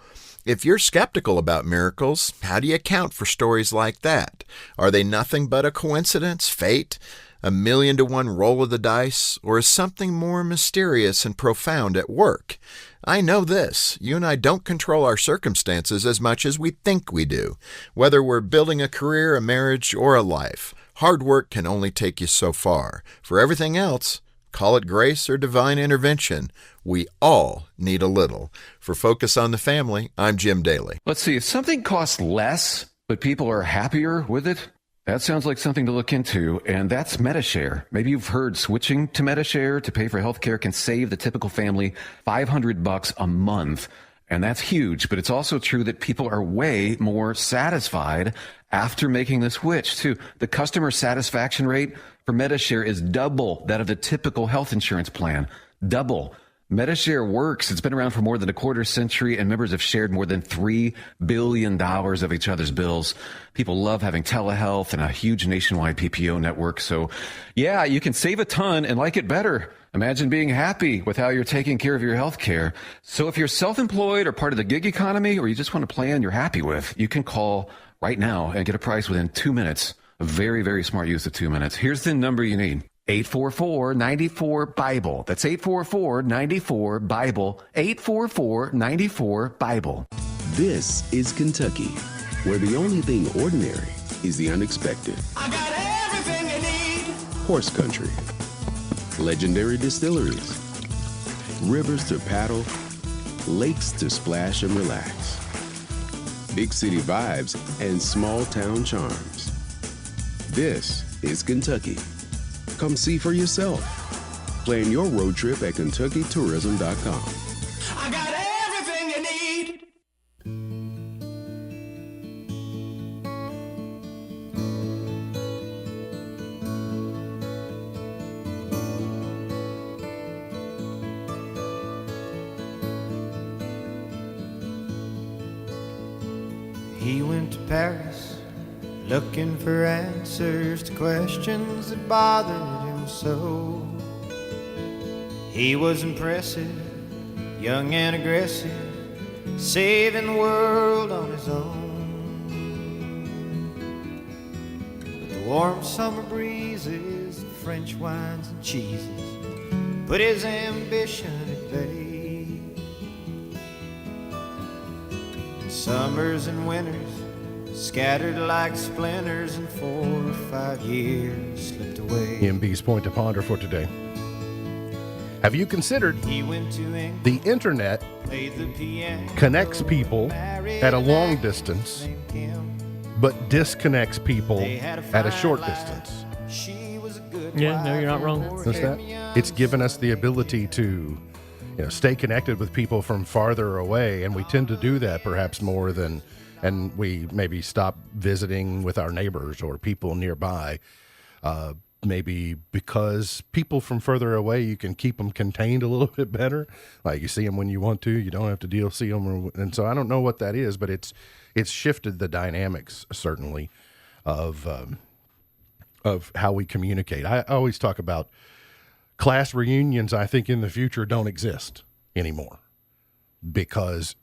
If you're skeptical about miracles, how do you account for stories like that? Are they nothing but a coincidence, fate, a 1,000,000-to-1 roll of the dice, or is something more mysterious and profound at work? I know this. You and I don't control our circumstances as much as we think we do. Whether we're building a career, a marriage, or a life, hard work can only take you so far. For everything else, call it grace or divine intervention, we all need a little. For Focus on the Family, I'm Jim Daly. Let's see, if something costs less, but people are happier with it, that sounds like something to look into, and that's Medi-Share. Maybe you've heard switching to Medi-Share to pay for healthcare can save the typical family $500 a month. And that's huge, but it's also true that people are way more satisfied after making the switch, too. The customer satisfaction rate for Medi-Share is double that of the typical health insurance plan. Double. Medi-Share works. It's been around for more than a quarter century, and members have shared more than $3 billion of each other's bills. People love having telehealth and a huge nationwide PPO network. So, yeah, you can save a ton and like it better. Imagine being happy with how you're taking care of your health care. So if you're self-employed or part of the gig economy, or you just want a plan you're happy with, you can call right now and get a price within 2 minutes. A very, very smart use of 2 minutes. Here's the number you need. 844-94-BIBLE. That's 844-94-BIBLE. 844-94-BIBLE. This is Kentucky, where the only thing ordinary is the unexpected. I got everything you need. Horse country, legendary distilleries, rivers to paddle, lakes to splash and relax, big city vibes and small town charms. This is Kentucky. Come see for yourself. Plan your road trip at KentuckyTourism.com. I got everything you need. He went to Paris looking for answers to questions that bothered him so. He was impressive, young and aggressive, saving the world on his own. But the warm summer breezes, the French wines and cheeses put his ambition at bay. Summers and winters scattered like splinters, and 4 or 5 years slipped away. MB's point to ponder for today. Have you considered the internet connects people at a long distance, but disconnects people at a short distance? Yeah, no, you're not wrong. What's that? It's given us the ability to, stay connected with people from farther away, and we tend to do that perhaps more than, and we maybe stop visiting with our neighbors or people nearby. Maybe because people from further away, you can keep them contained a little bit better. Like you see them when you want to, you don't have to see them. And so I don't know what that is, but it's shifted the dynamics certainly of how we communicate. I always talk about class reunions. I think in the future don't exist anymore because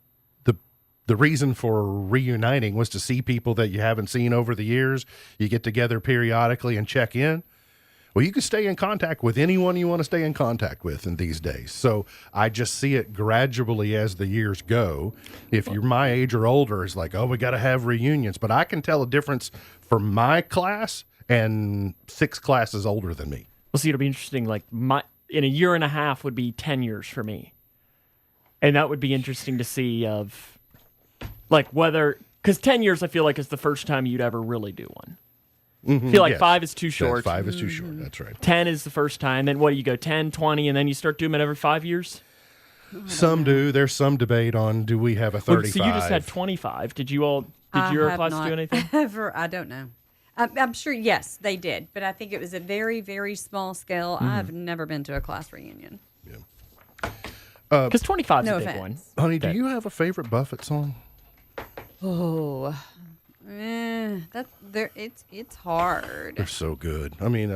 the reason for reuniting was to see people that you haven't seen over the years. You get together periodically and check in. Well, you can stay in contact with anyone you want to stay in contact with in these days. So I just see it gradually as the years go. If you're my age or older, it's like, oh, we got to have reunions. But I can tell a difference for my class and 6 classes older than me. Well, see, it'll be interesting. Like in a year and a half would be 10 years for me. And that would be interesting to see of like whether, because 10 years I feel like is the first time you'd ever really do one. Mm-hmm. I feel like 5 is too short. 5 is too short. That's right. 10 is the first time. Then what do you go, 10, 20, and then you start doing it every 5 years? Some do. There's some debate on do we have a 35. So you just had 25. Did your class do anything? I don't know. I'm sure, yes, they did. But I think it was a very, very small scale. I've never been to a class reunion. Because 25 is no a big offense. one. Honey, do you have a favorite Buffett song? Oh, it's hard. They're so good. I mean,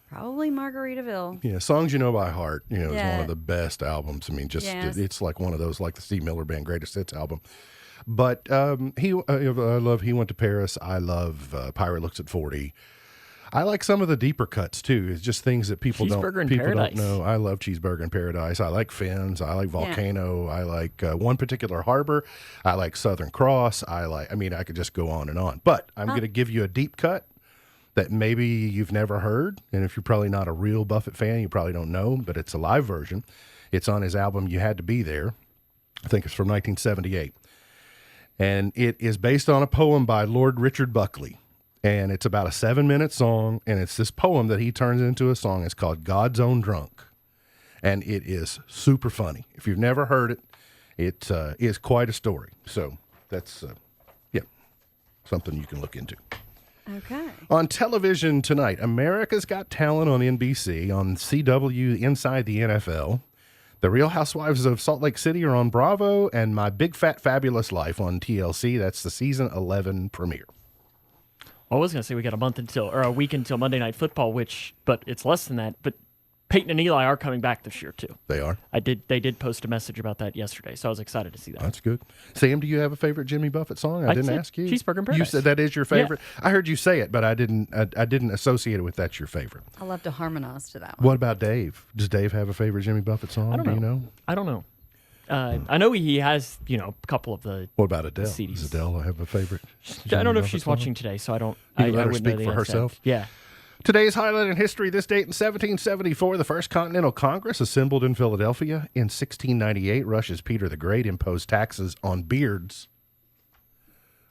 Probably Margaritaville. Yeah, Songs You Know by Heart, is Yeah. one of the best albums. I mean, Yes. it's like one of those, like the Steve Miller Band Greatest Hits album. But I love He Went to Paris. I love Pirate Looks at 40. I like some of the deeper cuts too. It's just things that people don't know. I love Cheeseburger in Paradise. I like Fins. I like Volcano. I like One Particular Harbor. I like Southern Cross. I could just go on and on. But I'm going to give you a deep cut that maybe you've never heard. And if you're probably not a real Buffett fan, you probably don't know, but it's a live version. It's on his album You Had to Be There. I think it's from 1978. And it is based on a poem by Lord Richard Buckley. And it's about a 7-minute song, and it's this poem that he turns into a song. It's called God's Own Drunk, and it is super funny. If you've never heard it, it is quite a story. So that's, something you can look into. Okay. On television tonight, America's Got Talent on NBC, on CW Inside the NFL. The Real Housewives of Salt Lake City are on Bravo, and My Big Fat Fabulous Life on TLC. That's the season 11 premiere. I was going to say we got a week until Monday Night Football, but it's less than that. But Peyton and Eli are coming back this year too. They are. They did post a message about that yesterday, so I was excited to see that. That's good. Sam, do you have a favorite Jimmy Buffett song? I didn't ask you. Cheeseburger in Paradise. You said that is your favorite. Yeah. I heard you say it, but I didn't associate it with that's your favorite. I love to harmonize to that one. What about Dave? Does Dave have a favorite Jimmy Buffett song? I don't know. Do you know? I don't know. I know he has, a couple of the. What about Adele? CDs. Does Adele have a favorite? I don't know if she's watching today, so I don't. You let her wouldn't know speak the for answer. herself. Yeah. Today's highlight in history. This date in 1774, the First Continental Congress assembled in Philadelphia. In 1698, Russia's Peter the Great imposed taxes on beards.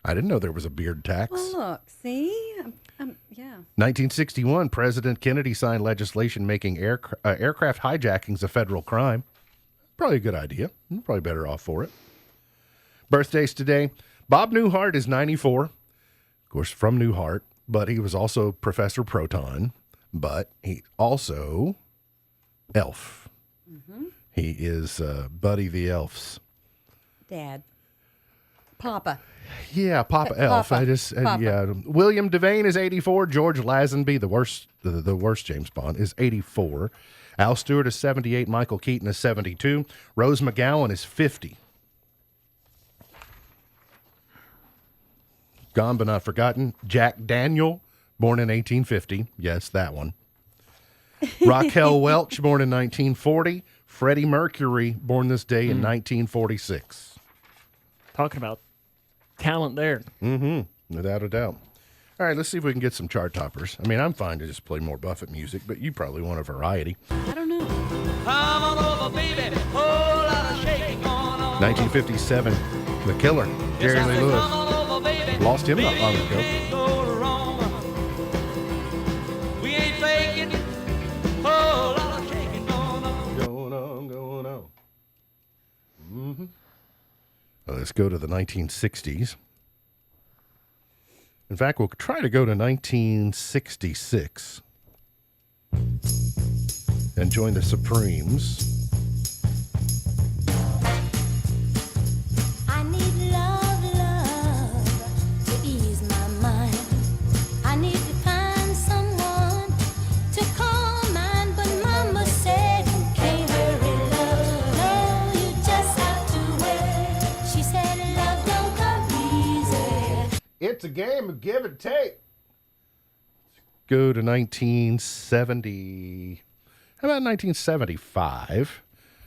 I didn't know there was a beard tax. Well, look, see, yeah. 1961, President Kennedy signed legislation making aircraft hijackings a federal crime. Probably a good idea. Probably better off for it. Birthdays today. Bob Newhart is 94. Of course, from Newhart, but he was also Professor Proton, but he also Elf. Mm-hmm. He is Buddy the Elf's dad. Papa. Yeah, Papa Elf. Papa. Papa. Yeah. William Devane is 84. George Lazenby, the worst James Bond, is 84. Al Stewart is 78. Michael Keaton is 72. Rose McGowan is 50. Gone but not forgotten. Jack Daniel, born in 1850. Yes, that one. Raquel Welch, born in 1940. Freddie Mercury, born this day in 1946. Talking about talent there. Mm-hmm. Without a doubt. All right, let's see if we can get some chart toppers. I mean, I'm fine to just play more Buffett music, but you probably want a variety. I don't know. Come on over, baby. Whole lot of shaking going on. 1957, The Killer, Jerry Lee Lewis. Lost him not long ago. We ain't faking. Whole lot of shaking going on. Going on. Mm-hmm. Well, let's go to the 1960s. In fact, we'll try to go to 1966 and join the Supremes. I need love to ease my mind. I need to find someone to call mine, but Mama said you can't hurry love. No, you just have to wait. She said love don't come easy. It's a game of give and take. Go to 1970. How about 1975?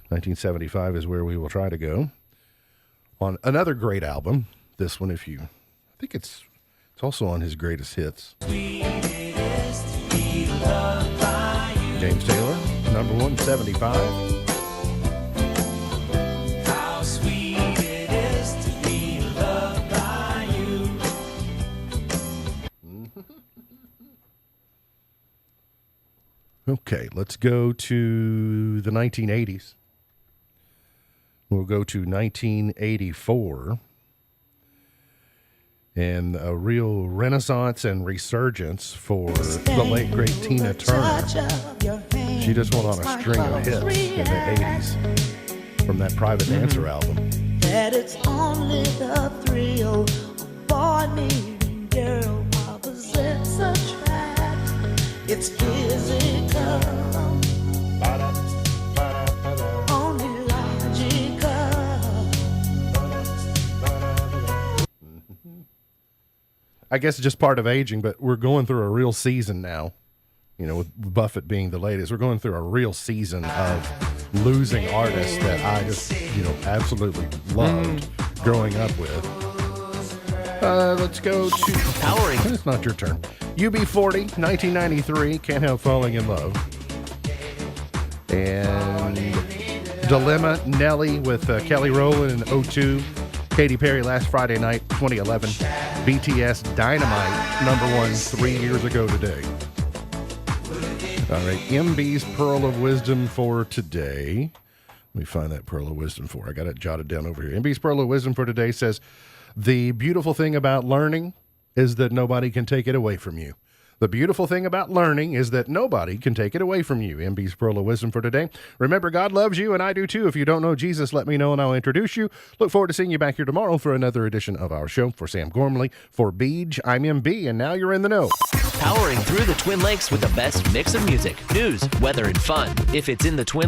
1975 is where we will try to go. On another great album. This one, I think it's also on his greatest hits. James Taylor, number 175. How sweet it is to be loved by you. Okay, let's go to the 1980s. We'll go to 1984. And a real renaissance and resurgence for the late, great Tina Turner. She just went on a string of hits in the 80s from that Private Dancer album. That it's only the thrill of boy meeting girl opposites attract. It's physical, only logical. I guess it's just part of aging, but we're going through a real season now. You know, with Buffett being the latest, we're going through a real season of losing artists that I just, absolutely loved growing up with. Let's go to Powering. It's not your turn. UB40, 1993, Can't Help Falling in Love. And Dilemma, Nelly with Kelly Rowland in 02. Katy Perry, Last Friday Night, 2011. BTS, Dynamite, number 1 3 years ago today. All right, MB's Pearl of Wisdom for today. Let me find that Pearl of Wisdom for. I got it jotted down over here. MB's Pearl of Wisdom for today says, the beautiful thing about learning is that nobody can take it away from you. The beautiful thing about learning is that nobody can take it away from you. MB's Pearl of Wisdom for today. Remember, God loves you, and I do too. If you don't know Jesus, let me know, and I'll introduce you. Look forward to seeing you back here tomorrow for another edition of our show. For Sam Gormley, for Beej, I'm MB, and now you're in the know. Powering through the Twin Lakes with the best mix of music, news, weather, and fun. If it's in the Twin Lakes,